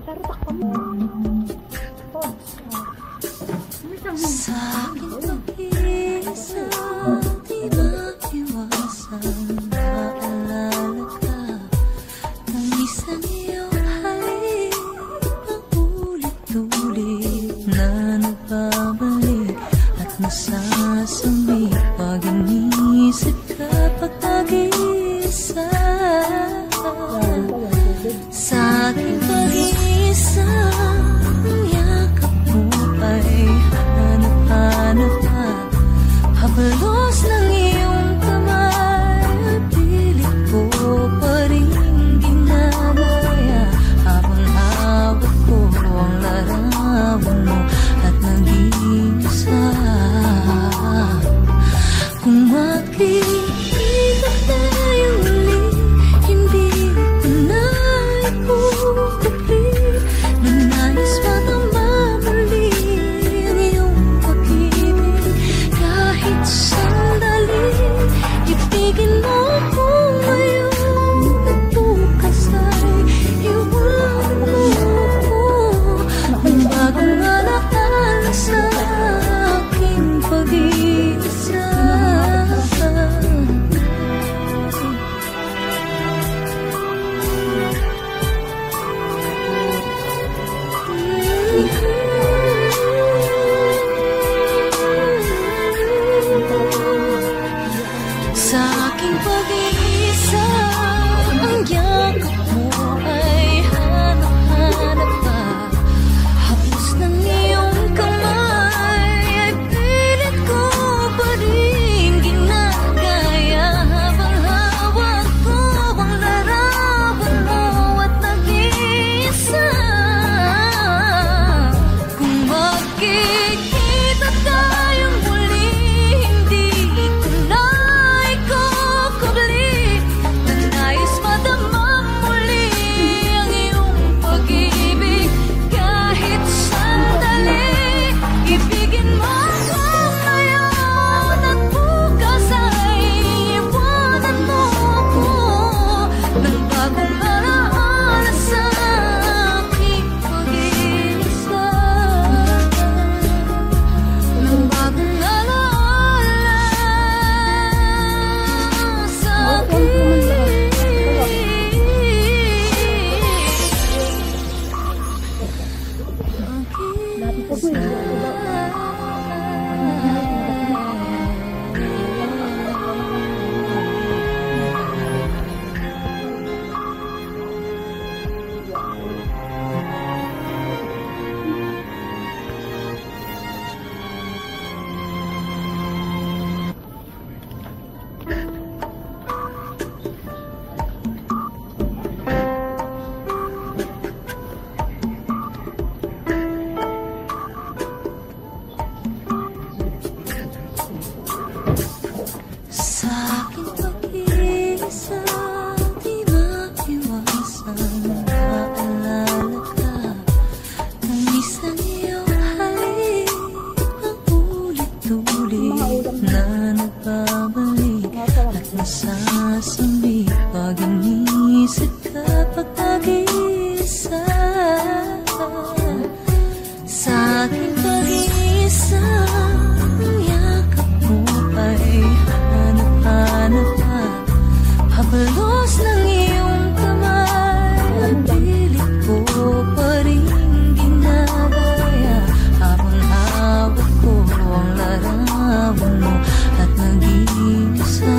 Pero takpan mo. Sa aking pag-iisa, di maiwasan maalala ka ng isang iyong halik na ulit-ulit na nagbabalik at nasasumi pag inisip ka pag nag-iisa. Sa aking pag-iisa, ang yakap mo ay hanap-hanap ka. Habalos ng iyong kamay, pilit ko pa rin ginagaya habang hawak ko ang larawan mo at nag-iisa. Kung makikita tayo uli, hindi ko na ikukupli na nais matama muli ang iyong pag-ibig. Kahit sandali, ibigin mo ko ngayon at bukas ay iwan mo ko ng bagong alaala sa aking pag-iisa. Sa aking pag-iisa, ang yakap mo ay hanap-hanap ka. Hapos ng iyong kamay ay pilit ko pa rin ginagaya habang hawak ko ang larawan mo at nag-iisa. Kung makikita tayong muli, hindi ko na ikukubli na nais madama muli ang iyong pag-ibig. Kahit sandali, ibigin mo ko ngayon at bukas ay iwanan mo ko ng bagong alaala sa aking pag-iisa. Ng bagong alaala sa aking sa aking pag-iisa, di maiwasan maalala ka ng isang iyong halik na ulit-ulit na nagbabalik at nasasumi pag inisip ka pag nag-iisa. Sa aking pag-iisa, ang yakap mo ay hanap-hanap ka. Habalos ng iyong kamay, ang pilit ko pa rin ginagaya habang hawak ko ang larawan mo at nag-iisa.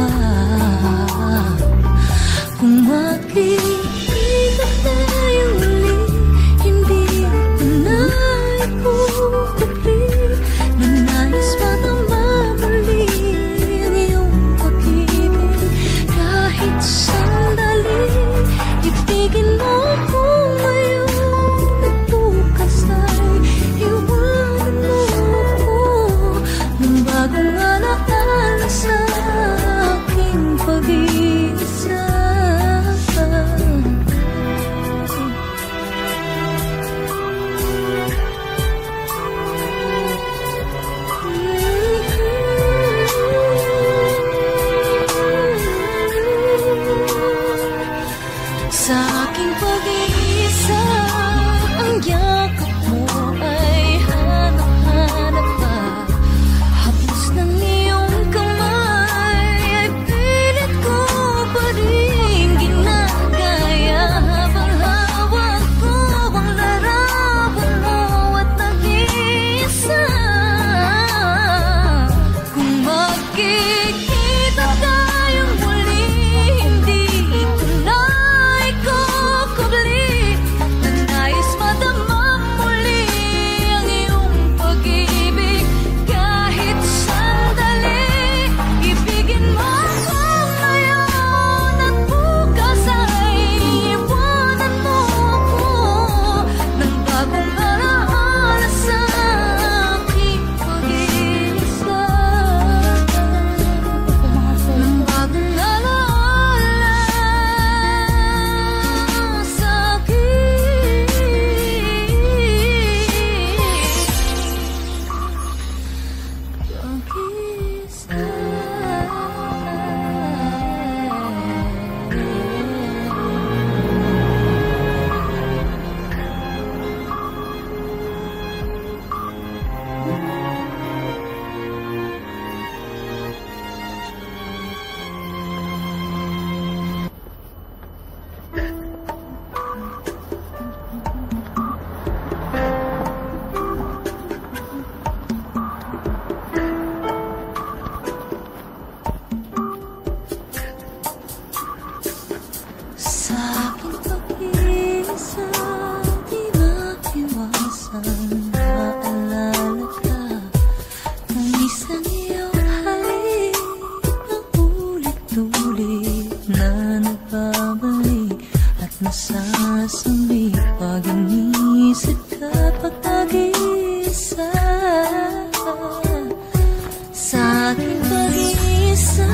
aking pag-iisang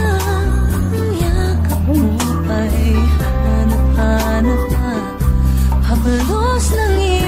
yakap mo ay hanap-hanap pa. Habalos ng iyong